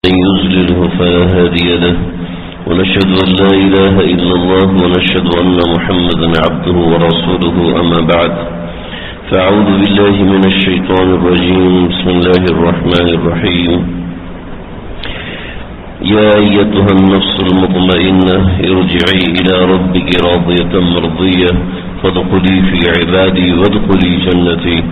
من يضلله فلا هادي له ونشهد أن لا إله إلا الله ونشهد أن محمدا عبده ورسوله أما بعد فأعوذ بالله من الشيطان الرجيم بسم الله الرحمن الرحيم يا أيتها النفس المطمئنة ارجعي إلى ربك راضية مرضية فادخلي في عبادي وادخلي جنتي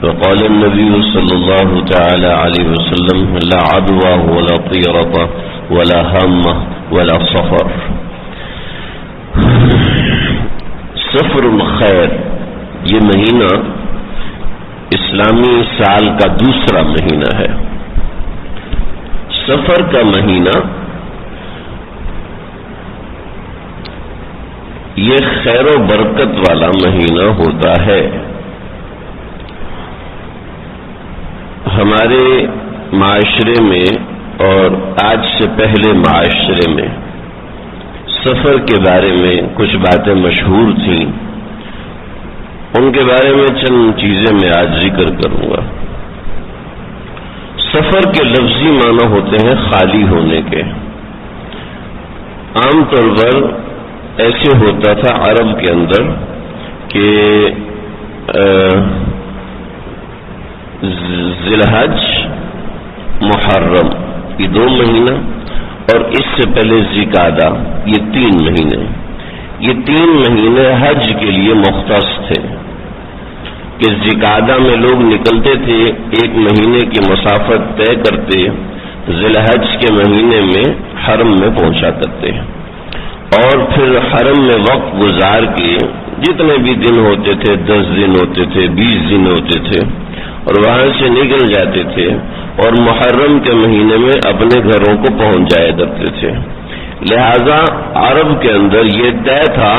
وقال النبي صلى الله تعالى عليه وسلم لا عدوى ولا طيرة ولا هامة ولا صفر. سفر الخیر یہ مہینہ اسلامی سال کا دوسرا مہینہ ہے. سفر کا مہینہ یہ خیر و برکت والا مہینہ ہوتا ہے. ہمارے معاشرے میں اور آج سے پہلے معاشرے میں سفر کے بارے میں کچھ باتیں مشہور تھیں. ان کے بارے میں چند چیزیں میں آج ذکر کروں گا. سفر کے لفظی معنی ہوتے ہیں خالی ہونے کے. عام طور پر ایسے ہوتا تھا عرب کے اندر کہ ذی الحج محرم یہ 2 مہینہ اور اس سے پہلے ذی-قعدہ یہ 3 مہینے. یہ 3 مہینے حج کے لیے مختص تھے کہ ذی-قعدہ میں لوگ نکلتے تھے, 1 مہینے کی مسافت طے کرتے, ذی الحج کے مہینے میں حرم میں پہنچا کرتے اور پھر حرم میں وقت گزار کے جتنے بھی دن ہوتے تھے 10 دن ہوتے تھے 20 دن ہوتے تھے اور وہاں سے نکل جاتے تھے اور محرم کے مہینے میں اپنے گھروں کو پہنچ جایا کرتے تھے. لہذا عرب کے اندر یہ طے تھا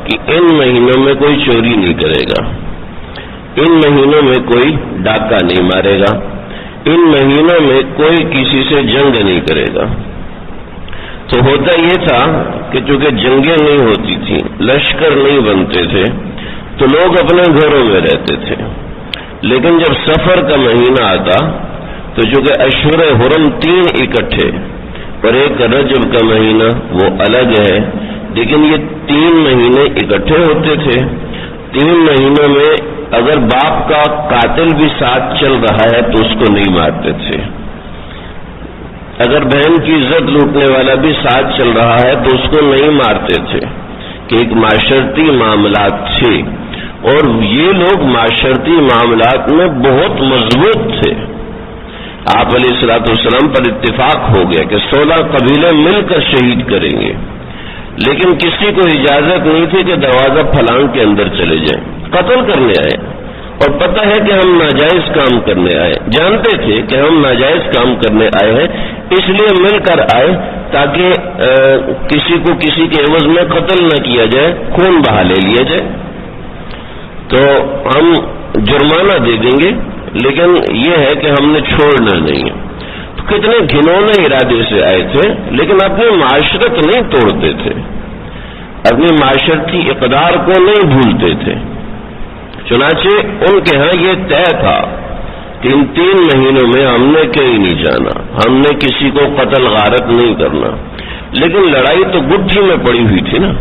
کہ ان مہینوں میں کوئی چوری نہیں کرے گا, ان مہینوں میں کوئی ڈاکہ نہیں مارے گا, ان مہینوں میں کوئی کسی سے جنگ نہیں کرے گا. تو ہوتا یہ تھا کہ چونکہ جنگیں نہیں ہوتی تھیں, لشکر نہیں بنتے تھے, تو لوگ اپنے گھروں میں رہتے تھے. لیکن جب سفر کا مہینہ آتا تو چونکہ اشہر حرم 3 اکٹھے اور ایک رجب کا مہینہ وہ الگ ہے, لیکن یہ 3 مہینے اکٹھے ہوتے تھے. 3 مہینوں میں اگر باپ کا قاتل بھی ساتھ چل رہا ہے تو اس کو نہیں مارتے تھے, اگر بہن کی عزت لوٹنے والا بھی ساتھ چل رہا ہے تو اس کو نہیں مارتے تھے, کہ ایک معاشرتی معاملات تھے. اور یہ لوگ معاشرتی معاملات میں بہت مضبوط تھے. آپ علیہ الصلوۃ والسلام پر اتفاق ہو گیا کہ 16 قبیلے مل کر شہید کریں گے, لیکن کسی کو اجازت نہیں تھی کہ دروازہ پھلانگ کے اندر چلے جائیں. قتل کرنے آئے اور پتہ ہے کہ ہم ناجائز کام کرنے آئے, جانتے تھے کہ ہم ناجائز کام کرنے آئے ہیں, اس لیے مل کر آئے تاکہ کسی کو کسی کے عوض میں قتل نہ کیا جائے, خون بہا لے لیا جائے. تو ہم جرمانہ دے دیں گے لیکن یہ ہے کہ ہم نے چھوڑنا نہیں ہے. تو کتنے گھنونے ارادے سے آئے تھے, لیکن اپنی معاشرت نہیں توڑتے تھے, اپنی معاشرتی اقدار کو نہیں بھولتے تھے. چنانچہ ان کے ہاں یہ طے تھا کہ ان 3 مہینوں میں ہم نے کہیں نہیں جانا, ہم نے کسی کو قتل غارت نہیں کرنا. لیکن لڑائی تو گٹھی میں پڑی ہوئی تھی نا.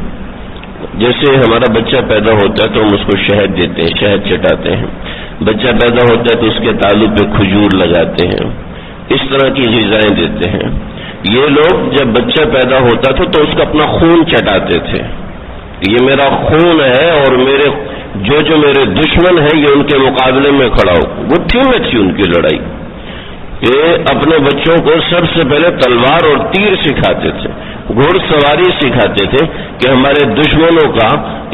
جیسے ہمارا بچہ پیدا ہوتا ہے تو ہم اس کو شہد دیتے ہیں, شہد چٹاتے ہیں. بچہ پیدا ہوتا ہے تو اس کے تعلق پہ کھجور لگاتے ہیں, اس طرح کی غذائیں دیتے ہیں. یہ لوگ جب بچہ پیدا ہوتا تھا تو اس کا اپنا خون چٹاتے تھے, یہ میرا خون ہے اور جو میرے دشمن ہیں یہ ان کے مقابلے میں کھڑا ہو. گٹھی میں تھی ان کی لڑائی. یہ اپنے بچوں کو سب سے پہلے تلوار اور تیر سکھاتے تھے, گھوڑ سواری سکھاتے تھے کہ ہمارے دشمنوں کا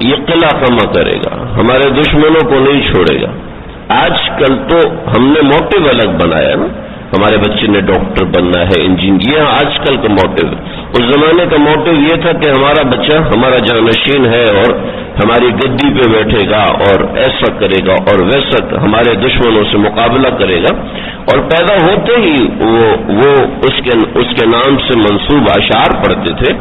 یہ قلعہ کما کرے گا, ہمارے دشمنوں کو نہیں چھوڑے گا. آج کل تو ہم نے موٹو الگ بنایا نا, ہمارے بچے نے ڈاکٹر بننا ہے, انجینئر, یہ آج کل کا موٹو. اس زمانے کا موٹو یہ تھا کہ ہمارا بچہ ہمارا جانشین ہے اور ہماری گدی پہ بیٹھے گا اور ایسا کرے گا اور ویسا ہمارے دشمنوں سے مقابلہ کرے گا، اور پیدا ہوتے ہی وہ اس کے نام سے منسوب اشعار پڑھتے تھے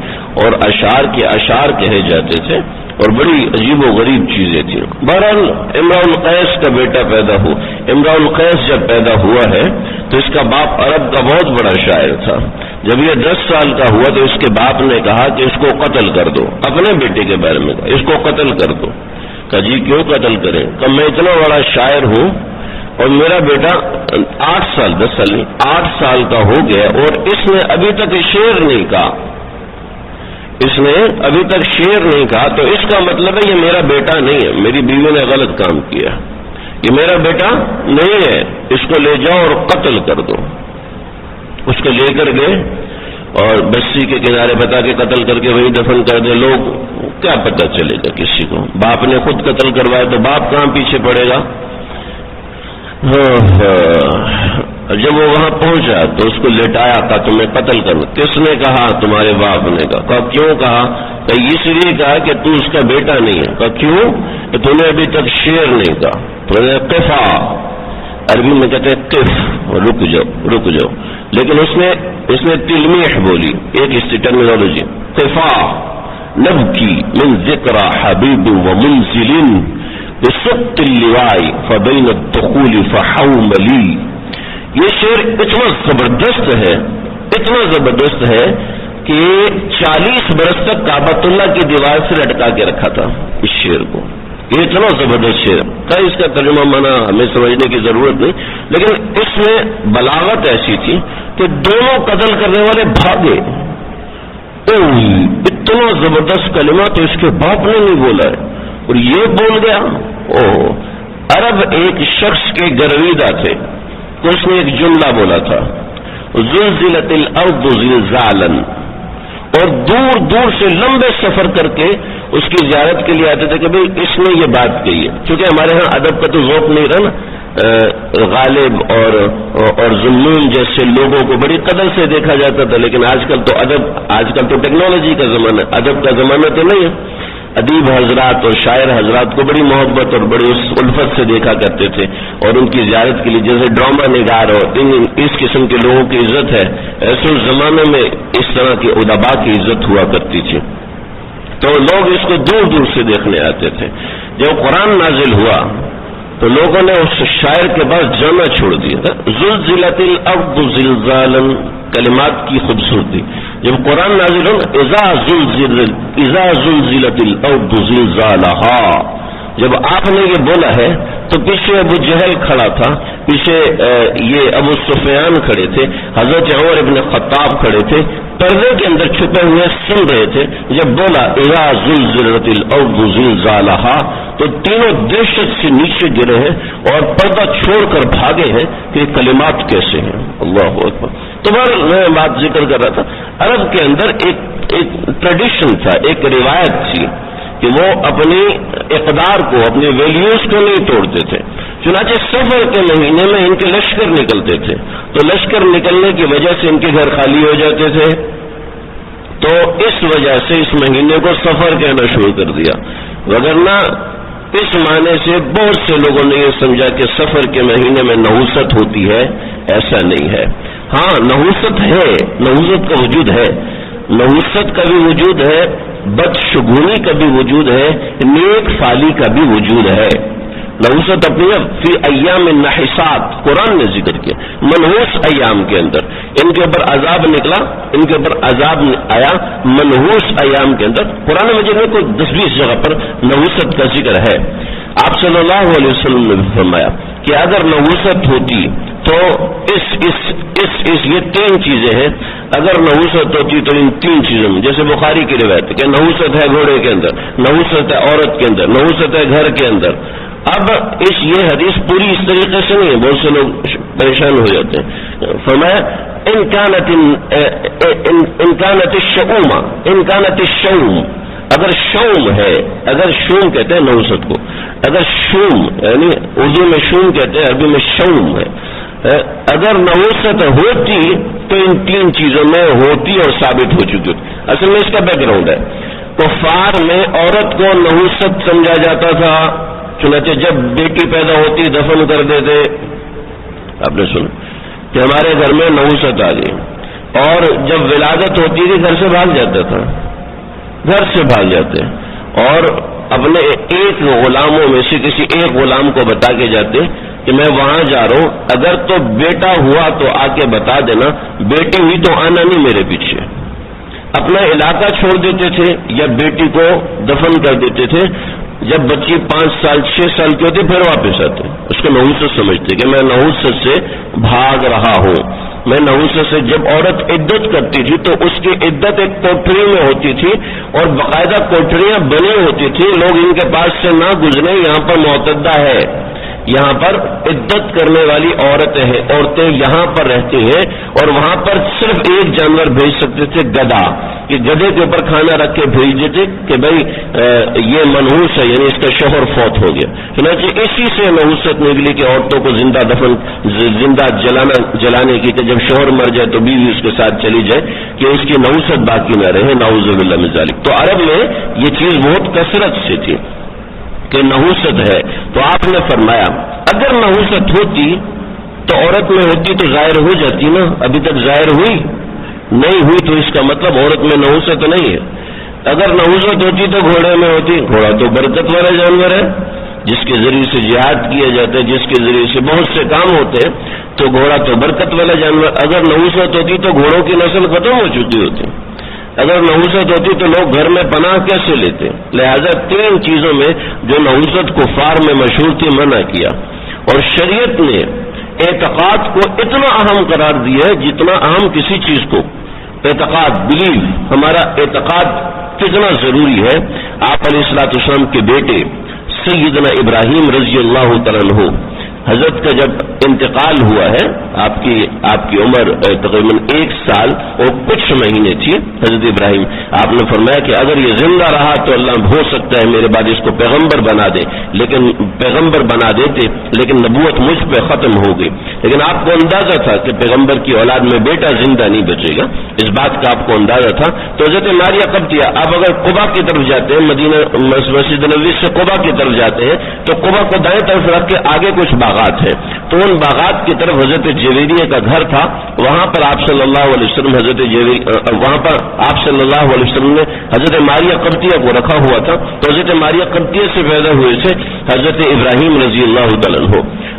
اور اشعار کے اشعار کہے جاتے تھے، اور بڑی عجیب و غریب چیزیں تھیں۔ بہرحال امراء القیس کا بیٹا پیدا ہو، امراء القیس جب پیدا ہوا ہے تو اس کا باپ عرب کا بہت بڑا شاعر تھا۔ جب یہ 10 سال کا ہوا تو اس کے باپ نے کہا کہ اس کو قتل کر دو، اپنے بیٹے کے بارے میں کہا اس کو قتل کر دو۔ کہا جی کیوں قتل کریں؟ کہ میں اتنا بڑا شاعر ہوں اور میرا بیٹا 8 سال 10 سال نہیں 8 سال کا ہو گیا اور اس نے ابھی تک شعر نہیں کہا، اس نے ابھی تک شعر نہیں کہا، تو اس کا مطلب ہے یہ میرا بیٹا نہیں ہے، میری بیوی نے غلط کام کیا، یہ میرا بیٹا نہیں ہے، اس کو لے جاؤ اور قتل کر دو۔ اس کو لے کر گئے اور بستی کے کنارے بتا کے قتل کر کے وہیں دفن کر دے۔ لوگ کیا پتہ چلے گا کسی کو؟ باپ نے خود قتل کروایا تو باپ کہاں پیچھے پڑے گا؟ جب وہ وہاں پہنچا تو اس کو لٹایا، کہا تمہیں قتل کرنا۔ کس نے کہا؟ تمہارے باپ نے کہا۔ کیوں کہا؟ کہ اس لیے کہا کہ تو اس کا بیٹا نہیں ہے۔ کہا کیوں؟ کہ تم نے ابھی تک شعر نہیں کہا۔ تو نے قفا، عربی میں کہتے ہیں قف، رک جاؤ رک جاؤ، لیکن اس نے تلمیح بولی، ایک اس کی ٹرمینالوجی، قفا نبکی من ذکر حبیب و منزل بسقط اللواء فبین الدخول فحوملی۔ یہ شعر اتنا زبردست ہے، اتنا زبردست ہے کہ 40 برس تک کعبۃ اللہ کی دیوار سے لٹکا کے رکھا تھا اس شعر کو۔ یہ اتنا زبردست شعر ہے، اس کا ترجمہ مانا ہمیں سمجھنے کی ضرورت نہیں، لیکن اس میں بلاغت ایسی تھی کہ دونوں قتل کرنے والے بھاگے۔ اتنا زبردست کلمہ تو اس کے باپ نے نہیں بولا ہے اور یہ بول گیا۔ عرب ایک شخص کے گرویدہ تھے تو اس نے ایک جملہ بولا تھا، زلزلت الارض زلزالا، اور دور دور سے لمبے سفر کر کے اس کی زیارت کے لیے آتے تھے کہ بھئی اس نے یہ بات کہی ہے۔ چونکہ ہمارے ہاں ادب کا تو ذوق نہیں رہا نا، غالب اور ذمون جیسے لوگوں کو بڑی قدر سے دیکھا جاتا تھا، لیکن آج کل تو ٹیکنالوجی کا زمانہ، ادب کا زمانہ تو نہیں ہے۔ ادیب حضرات اور شاعر حضرات کو بڑی محبت اور بڑی الفت سے دیکھا کرتے تھے اور ان کی زیارت کے لیے جیسے ڈرامہ نگار اور اس قسم کے لوگوں کی عزت ہے، ایسے زمانے میں اس طرح کے ادبا کی عزت ہوا کرتی تھی، تو لوگ اس کو دور دور سے دیکھنے آتے تھے۔ جب قرآن نازل ہوا تو لوگوں نے اس شاعر کے پاس جانا چھوڑ دیا۔ زلزلت الارض زلزالا، کلمات کی خوبصورتی۔ جب قرآن نازل ہو، اذا زلزلت الارض زلزالها، جب آپ نے یہ بولا ہے تو پیچھے ابو جہل کھڑا تھا، پیچھے یہ ابو سفیان کھڑے تھے، حضرت عمر ابن خطاب کھڑے تھے، پردے کے اندر چھپے ہوئے سن رہے تھے۔ جب بولا اذا زلزلت الارض زلزالها تو تینوں دہشت سے نیچے گرے ہیں اور پردہ چھوڑ کر بھاگے ہیں کہ کلمات کیسے ہیں۔ اللہ اکبر۔ تو میں بات ذکر کر رہا تھا، عرب کے اندر ایک ٹریڈیشن تھا، ایک روایت تھی کہ وہ اپنی اقدار کو، اپنی ویلیوز کو نہیں توڑتے تھے۔ چنانچہ سفر کے مہینے میں ان کے لشکر نکلتے تھے تو لشکر نکلنے کی وجہ سے ان کے گھر خالی ہو جاتے تھے، تو اس وجہ سے اس مہینے کو سفر کہنا شروع کر دیا، وگرنہ اس معنی سے بہت سے لوگوں نے یہ سمجھا کہ سفر کے مہینے میں نحوست ہوتی ہے، ایسا نہیں ہے۔ ہاں نحوست ہے، نحوست کا وجود ہے، نحوست کا بھی وجود ہے، بدشگونی کا بھی وجود ہے، نیک فالی کا بھی وجود ہے۔ نحوست اپنی فی ایام النحسات قرآن نے ذکر کیا، منحوس ایام کے اندر ان کے اوپر عذاب نکلا، ان کے اوپر عذاب آیا منحوس ایام کے اندر۔ قرآن مجید میں کوئی 10-20 جگہ پر نحوست کا ذکر ہے۔ آپ صلی اللہ علیہ وسلم نے بھی فرمایا کہ اگر نحوست ہوتی تو یہ 3 چیزیں ہیں، اگر نحوست ہوتی تو ان 3 چیزوں میں، جیسے بخاری کی روایت کہ نحوست ہے گھوڑے کے اندر، نحوست ہے عورت کے اندر، نحوست ہے گھر کے اندر۔ اب یہ حدیث پوری اس طریقے سے نہیں ہے، بہت سے لوگ پریشان ہو جاتے ہیں۔ فرمایا ان کانت الشوم، اگر شوم ہے، اگر شوم کہتے ہیں نحوست کو، اگر شوم یعنی اردو میں شوم کہتے ہیں، عربی میں شوم ہے، اگر نحوست ہوتی تو ان 3 چیزوں میں ہوتی اور ثابت ہو چکی ہوتی۔ اصل میں اس کا بیک گراؤنڈ ہے، کفار میں عورت کو نحوست سمجھا جاتا تھا، چنانچہ جب بیٹی پیدا ہوتی دفن کر دیتے۔ آپ نے سنا کہ ہمارے گھر میں نحوست آ گئی، اور جب ولادت ہوتی تھی گھر سے بھاگ جاتا تھا، گھر سے بھاگ جاتے اور اپنے ایک غلاموں میں سے کسی ایک غلام کو بتا کے جاتے کہ میں وہاں جا رہا ہوں، اگر تو بیٹا ہوا تو آ کے بتا دینا، بیٹی ہوئی تو آنا نہیں میرے پیچھے۔ اپنا علاقہ چھوڑ دیتے تھے یا بیٹی کو دفن کر دیتے تھے، جب بچی 5 سال 6 سال کی ہوتی پھر واپس آتے، اس کو نحوست سمجھتے کہ میں نحوست سے بھاگ رہا ہوں۔ میں نحوست سے جب عورت عدت کرتی تھی تو اس کی عدت ایک کوٹری میں ہوتی تھی اور باقاعدہ کوٹریاں بنی ہوتی تھی، لوگ ان کے پاس سے نہ گزرے، یہاں پر معتدہ ہے، یہاں پر عدت کرنے والی عورتیں یہاں پر رہتی ہیں، اور وہاں پر صرف ایک جانور بھیج سکتے تھے، گدھا، کہ گدھے کے اوپر کھانا رکھ کے بھیج دیتے کہ بھائی یہ منحوس ہے، یعنی اس کا شوہر فوت ہو گیا۔ چنانچہ اسی سے نحوست نکلی کہ عورتوں کو زندہ جلانے کی، کہ جب شوہر مر جائے تو بیوی اس کے ساتھ چلی جائے کہ اس کی نحوست باقی نہ رہے، نعوذ باللہ من ذالک۔ تو عرب میں یہ چیز بہت کثرت سے تھی کہ نحوست ہے، تو آپ نے فرمایا اگر نحوست ہوتی تو عورت میں ہوتی تو ظاہر ہو جاتی نا، ابھی تک ظاہر ہوئی نہیں ہوئی، تو اس کا مطلب عورت میں نحوست نہیں ہے۔ اگر نحوست ہوتی تو گھوڑے میں ہوتی، گھوڑا تو برکت والا جانور ہے جس کے ذریعے سے جہاد کیا جاتا ہے، جس کے ذریعے سے بہت سے کام ہوتے ہیں، تو گھوڑا تو برکت والا جانور۔ اگر نحوست ہوتی تو گھوڑوں کی نسل ختم ہو چکی ہوتی، اگر نحوست ہوتی تو لوگ گھر میں پناہ کیسے لیتے؟ لہذا 3 چیزوں میں جو نحوست کفار میں مشہور تھی منع کیا، اور شریعت نے اعتقاد کو اتنا اہم قرار دیا ہے جتنا اہم کسی چیز کو اعتقاد، بلیف، ہمارا اعتقاد کتنا ضروری ہے۔ آپ علیہ الصلوۃ والسلام کے بیٹے سیدنا ابراہیم رضی اللہ تعالیٰ عنہ حضرت کا جب انتقال ہوا ہے، آپ کی عمر تقریباً 1 سال اور کچھ مہینے تھی، حضرت ابراہیم، آپ نے فرمایا کہ اگر یہ زندہ رہا تو اللہ ہو سکتا ہے میرے بعد اس کو پیغمبر بنا دے، لیکن پیغمبر بنا دیتے لیکن نبوت مجھ پہ ختم ہو گئی۔ لیکن آپ کو اندازہ تھا کہ پیغمبر کی اولاد میں بیٹا زندہ نہیں بچے گا، اس بات کا آپ کو اندازہ تھا۔ تو حضرت ماریہ قبطیہ، آپ اگر قبا کی طرف جاتے ہیں، مدینہ مسجد نبوی سے قبا کی طرف جاتے ہیں، تو قبا کو دائیں طرف رکھ کے آگے کچھ باغات ہے، تو ان باغات کی طرف حضرت جویریہ کا گھر تھا، وہاں پر آپ صلی اللہ علیہ وسلم وہاں پر آپ صلی اللہ علیہ وسلم نے حضرت ماریہ قبطیہ کو رکھا ہوا تھا، تو حضرت ماریہ قبطیہ سے پیدا ہوئے تھے حضرت ابراہیم رضی اللہ تعالیٰ عنہ۔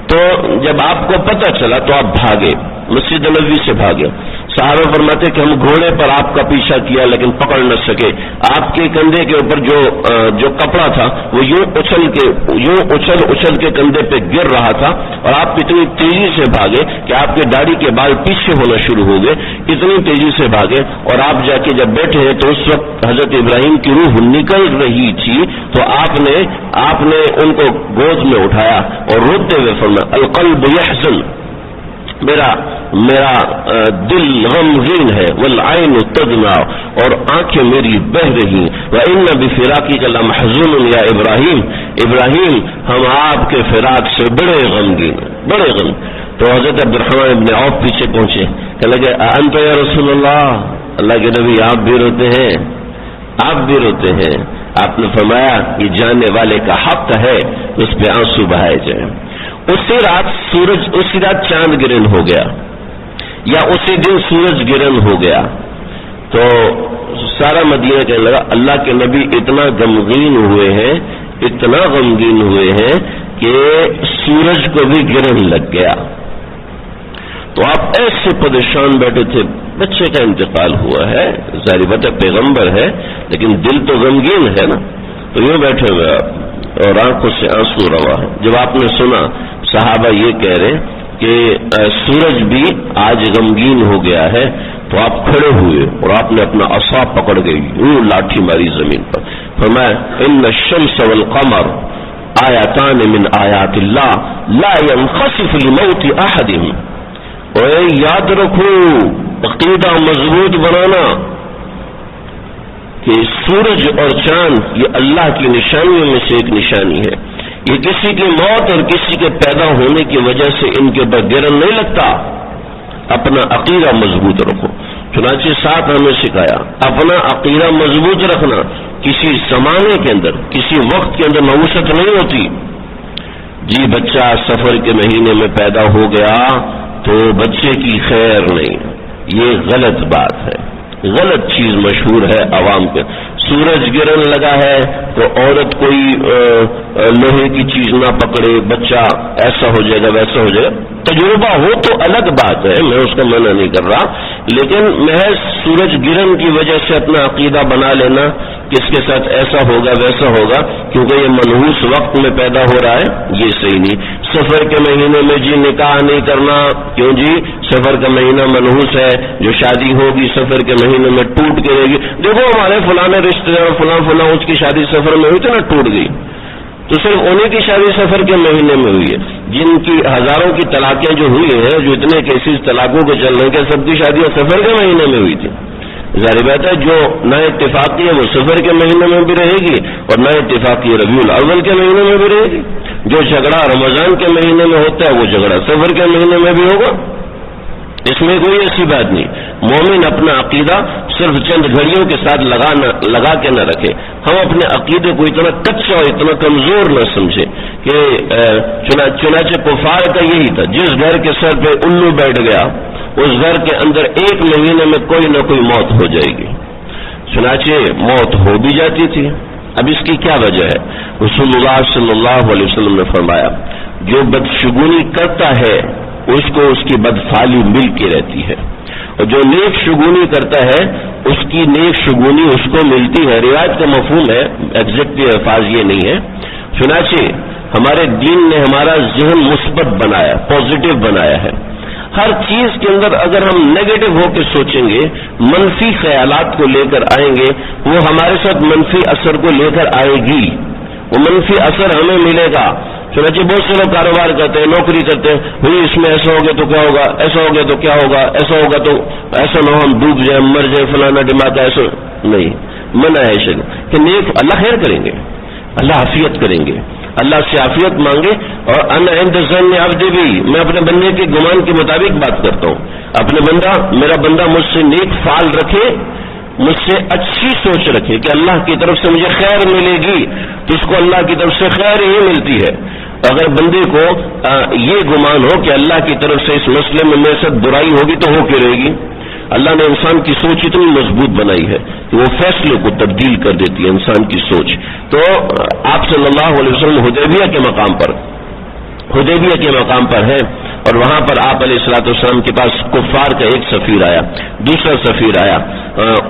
تو جب آپ کو پتہ چلا تو آپ بھاگے، مسجد نبوی سے بھاگے۔ صحابہ فرماتے کہ ہم گھوڑے پر آپ کا پیچھا کیا لیکن پکڑ نہ سکے، آپ کے کندھے کے اوپر جو کپڑا تھا وہ یوں اچھل کے کندھے پہ گر رہا تھا، اور آپ اتنی تیزی سے بھاگے کہ آپ کے داڑھی کے بال پیچھے ہونا شروع ہو گئے، اتنی تیزی سے بھاگے، اور آپ جا کے جب بیٹھے ہیں تو اس وقت حضرت ابراہیم کی روح نکل رہی تھی، تو آپ نے ان کو گود میں اٹھایا اور روتے ہوئے فرمایا القلب یحزن، میرا دل غمگین ہے، والعین تدمع، اور آنکھیں میری بہ رہی، وَإِنَّ بِفِرَاقِكَ لَمَحْزُونٌ یا ابراہیم ہم آپ کے فراق سے بڑے غمگین ہیں، بڑے غم۔ تو حضرت عبدالرحمن ابن عوف پیچھے پہنچے، کہنے لگے انت یا رسول اللہ کے نبی آپ بھی روتے ہیں، آپ بھی روتے ہیں۔ آپ نے فرمایا یہ جاننے والے کا حق ہے اس پہ آنسو بہائے جائیں۔ اسی رات چاند گرہن ہو گیا، یا اسی دن سورج گرہن ہو گیا، تو سارا مدینہ کہنے لگا اللہ کے نبی اتنا غمگین ہوئے ہیں کہ سورج کو بھی گرہن لگ گیا۔ تو آپ ایسے پریشان بیٹھے تھے، بچے کا انتقال ہوا ہے، ظاہر بات ہے پیغمبر ہے لیکن دل تو غمگین ہے نا، تو یوں بیٹھے ہوئے آپ اور آنکھوں سے آنسو روا ہے۔ جب آپ نے سنا صحابہ یہ کہہ رہے کہ سورج بھی آج غمگین ہو گیا ہے، تو آپ کھڑے ہوئے اور آپ نے اپنا عصا پکڑ گئی، یوں لاٹھی ماری زمین پر، فرمایا ان الشمس والقمر آیاتان من آیات اللہ لا ينخسف لموت احدهم۔ اور یاد رکھو، عقیدہ مضبوط بنانا کہ سورج اور چاند یہ اللہ کی نشانیوں میں سے ایک نشانی ہے، یہ کسی کی موت اور کسی کے پیدا ہونے کی وجہ سے ان کے اوپر گرہن نہیں لگتا۔ اپنا عقیدہ مضبوط رکھو۔ چنانچہ ساتھ ہمیں سکھایا اپنا عقیدہ مضبوط رکھنا. کسی زمانے کے اندر کسی وقت کے اندر نوست نہیں ہوتی. جی بچہ سفر کے مہینے میں پیدا ہو گیا تو بچے کی خیر نہیں، یہ غلط بات ہے، غلط چیز مشہور ہے عوام کے. سورج گرن لگا ہے تو عورت کوئی لوہے کی چیز نہ پکڑے، بچہ ایسا ہو جائے گا ویسا ہو جائے گا. تجربہ ہو تو الگ بات ہے، میں اس کا منع نہیں کر رہا، لیکن محض سورج گرن کی وجہ سے اپنا عقیدہ بنا لینا کہ اس کے ساتھ ایسا ہوگا ویسا ہوگا کیونکہ یہ منحوس وقت میں پیدا ہو رہا ہے، یہ صحیح نہیں. سفر کے مہینے میں جی نکاح نہیں کرنا، کیوں جی سفر کا مہینہ منحوس ہے، جو شادی ہوگی سفر کے مہینے میں ٹوٹ کے رہے گی. دیکھو ہمارے فلاں رشتے دار فلاں اس کی شادی سفر میں ہوئی تھی نا، ٹوٹ گئی. تو صرف انہیں کی شادی سفر کے مہینے میں ہوئی ہے. جن کی ہزاروں کی طلاقیں جو ہوئی ہیں، جو اتنے کیسز طلاقوں کے چل رہے ہیں، سب کی شادیاں سفر کے مہینے میں ہوئی تھی. ظاہر بات ہے جو نہ اتفاقی ہے وہ سفر کے مہینے میں بھی رہے گی اور نہ اتفاقی ربیع الاول کے مہینے میں بھی رہے گی. جو جھگڑا رمضان کے مہینے میں ہوتا ہے وہ جھگڑا سفر کے مہینے میں بھی ہوگا. اس میں کوئی ایسی بات نہیں. مومن اپنا عقیدہ صرف چند گھڑیوں کے ساتھ لگا کے نہ رکھے. ہم اپنے عقیدے کو اتنا کچا اور اتنا کمزور نہ سمجھے کہ چنانچہ کفار کا یہی تھا، جس گھر کے سر پہ الو بیٹھ گیا اس گھر کے اندر ایک مہینے میں کوئی نہ کوئی موت ہو جائے گی. چنانچہ موت ہو بھی جاتی تھی. اب اس کی کیا وجہ ہے؟ رسول اللہ صلی اللہ علیہ وسلم نے فرمایا جو بدشگونی کرتا ہے اس کو اس کی بدفعلی مل کے رہتی ہے، اور جو نیک شگونی کرتا ہے اس کی نیک شگونی اس کو ملتی ہے. روایت کا مفہوم ہے، ایگزیکٹلی الفاظ یہ نہیں ہے. چنانچہ ہمارے دین نے ہمارا ذہن مثبت بنایا، پازیٹو بنایا ہے. ہر چیز کے اندر اگر ہم نیگیٹو ہو کے سوچیں گے، منفی خیالات کو لے کر آئیں گے، وہ ہمارے ساتھ منفی اثر کو لے کر آئے گی. وہ منفی اثر ہمیں ملے گا. چنانچہ بہت سے لوگ کاروبار کرتے ہیں، نوکری کرتے ہیں، بھائی اس میں ایسا ہو گیا تو کیا ہوگا، ایسا ہو گیا تو کیا ہوگا، ایسا ہوگا تو ایسا نہ ہو ہم ڈوب جائیں مر جائیں فلانا دماغ. ایسا نہیں، منع ہے شریف کہ نیک اللہ خیر کریں گے، اللہ عافیت کریں گے، اللہ سے عافیت مانگے. اور انا عند ظن عبدی بھی، میں اپنے بندے کے گمان کے مطابق بات کرتا ہوں. اپنے بندہ میرا بندہ مجھ سے نیک فعال رکھے، مجھ سے اچھی سوچ رکھے کہ اللہ کی طرف سے مجھے خیر ملے گی تو اس کو اللہ کی طرف سے خیر ہی ملتی ہے. اگر بندے کو یہ گمان ہو کہ اللہ کی طرف سے اس مسئلے میں میرے ساتھ برائی ہوگی تو ہو کے رہے گی. اللہ نے انسان کی سوچ اتنی مضبوط بنائی ہے کہ وہ فیصلے کو تبدیل کر دیتی ہے انسان کی سوچ. تو آپ صلی اللہ علیہ وسلم حدیبیہ کے مقام پر ہے اور وہاں پر آپ علیہ الصلوۃ والسلام کے پاس کفار کا ایک سفیر آیا، دوسرا سفیر آیا.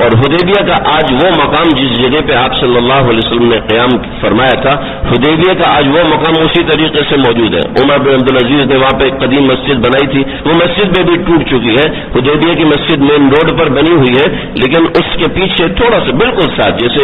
اور حدیبیہ کا آج وہ مقام جس جگہ پہ آپ صلی اللہ علیہ وسلم نے قیام فرمایا تھا، حدیبیہ کا آج وہ مقام اسی طریقے سے موجود ہے. عمر بن عبدالعزیز نے وہاں پہ ایک قدیم مسجد بنائی تھی، وہ مسجد میں بھی ٹوٹ چکی ہے. حدیبیہ کی مسجد مین روڈ پر بنی ہوئی ہے، لیکن اس کے پیچھے تھوڑا سا بالکل ساتھ جیسے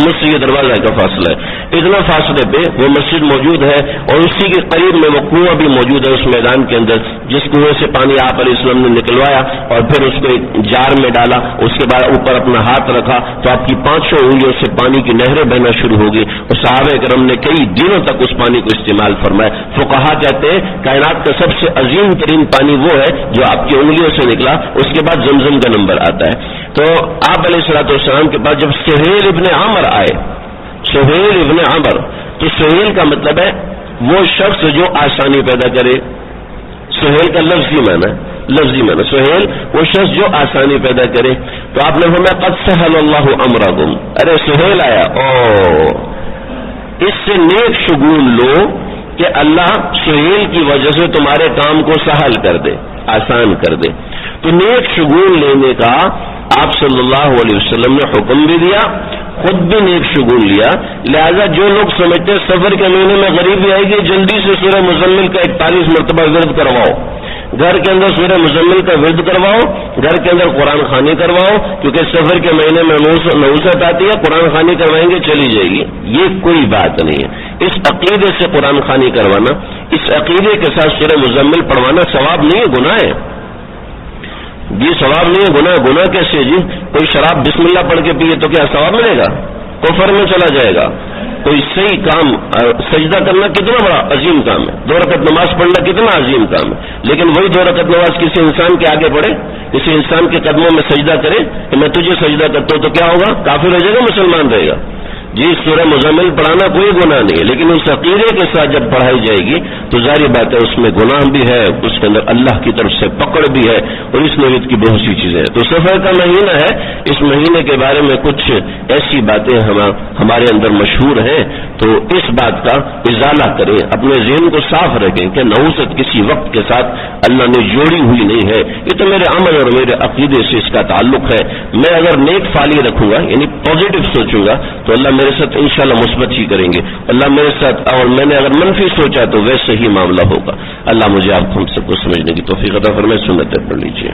مجھ سے یہ دروازہ کا فاصلہ ہے، اتنا فاصلے پہ وہ مسجد موجود ہے. اور اسی کے قریب میں وہ کنواں بھی موجود ہے اس میدان کے اندر، جس کنویں سے پانی آپ علیہ السلام نے نکلوایا اور پھر اس کو ایک جار میں ڈالا. اس کے بعد اوپر اپنا ہاتھ رکھا تو آپ کی 500 انگلیوں سے پانی کی نہریں بہنا شروع ہو گئی. اور صحابہ کرام نے کئی دنوں تک اس پانی کو استعمال فرمایا. فقہا کہتے ہیں کائنات کا سب سے عظیم ترین پانی وہ ہے جو آپ کی انگلیوں سے نکلا، اس کے بعد زمزم کا نمبر آتا ہے. تو آپ علیہ الصلوۃ والسلام کے پاس جب سہیل ابن عمر آئے، سہیل ابن عمر، تو سہیل کا مطلب ہے وہ شخص جو آسانی پیدا کرے. سہیل کا لفظی معنی سہیل وہ شخص جو آسانی پیدا کرے. تو آپ نے فرمایا قد سہل اللہ امرکم، ارے سہیل آیا، اس سے نیک شگون لو کہ اللہ سہیل کی وجہ سے تمہارے کام کو سہل کر دے، آسان کر دے. تو نیک شگون لینے کا آپ صلی اللہ علیہ وسلم نے حکم بھی دیا، خود بھی نیک شگون لیا. لہذا جو لوگ سمجھتے ہیں سفر کے مہینے میں غریبی آئے گی، جلدی سے سورہ مزمل کا 41 مرتبہ ورد کرواؤ، گھر کے اندر سورہ مزمل کا ورد کرواؤ، گھر کے اندر قرآن خوانی کرواؤ، کیونکہ سفر کے مہینے میں نوست آتی ہے، قرآن خوانی کروائیں گے چلی جائے گی. یہ کوئی بات نہیں ہے. اس عقیدے سے قرآن خوانی کروانا، اس عقیدے کے ساتھ سورہ مزمل پڑھوانا ثواب نہیں ہے، گناہ ہے. جی ثواب نہیں ہے، گناہ کیسے؟ جی کوئی شراب بسم اللہ پڑھ کے پیے تو کیا ثواب ملے گا؟ کفر میں چلا جائے گا. کوئی صحیح کام، سجدہ کرنا کتنا بڑا عظیم کام ہے، 2 رکعت نماز پڑھنا کتنا عظیم کام ہے، لیکن وہی 2 رکعت نماز کسی انسان کے آگے پڑھے، کسی انسان کے قدموں میں سجدہ کرے کہ میں تجھے سجدہ کرتا ہوں، تو کیا ہوگا؟ کافر ہو جائے گا، مسلمان رہے گا؟ جی سورہ مزمل پڑھانا کوئی گناہ نہیں ہے، لیکن اس عقیدے کے ساتھ جب پڑھائی جائے گی تو ظاہر بات ہے اس میں گناہ بھی ہے، اس کے اندر اللہ کی طرف سے پکڑ بھی ہے، اور اس نوعیت کی بہت سی چیزیں ہیں۔ تو سفر کا مہینہ ہے، اس مہینے کے بارے میں کچھ ایسی باتیں ہمارے اندر مشہور ہیں، تو اس بات کا ازالہ کریں، اپنے ذہن کو صاف رکھیں کہ نحوست کسی وقت کے ساتھ اللہ نے جوڑی ہوئی نہیں ہے، یہ تو میرے عمل اور میرے عقیدے سے اس کا تعلق ہے۔ میں اگر نیک فعلی رکھوں گا، یعنی پازیٹو سوچوں گا، تو اللہ میرے ساتھ انشاءاللہ مثبت ہی کریں گے، اللہ میرے ساتھ، اور میں نے اگر منفی سوچا تو ویسے ہی معاملہ ہوگا۔ اللہ مجھے آپ ہم سب کو سمجھنے کی توفیق عطا فرمائے۔ سنتیں پڑھ لیجیے۔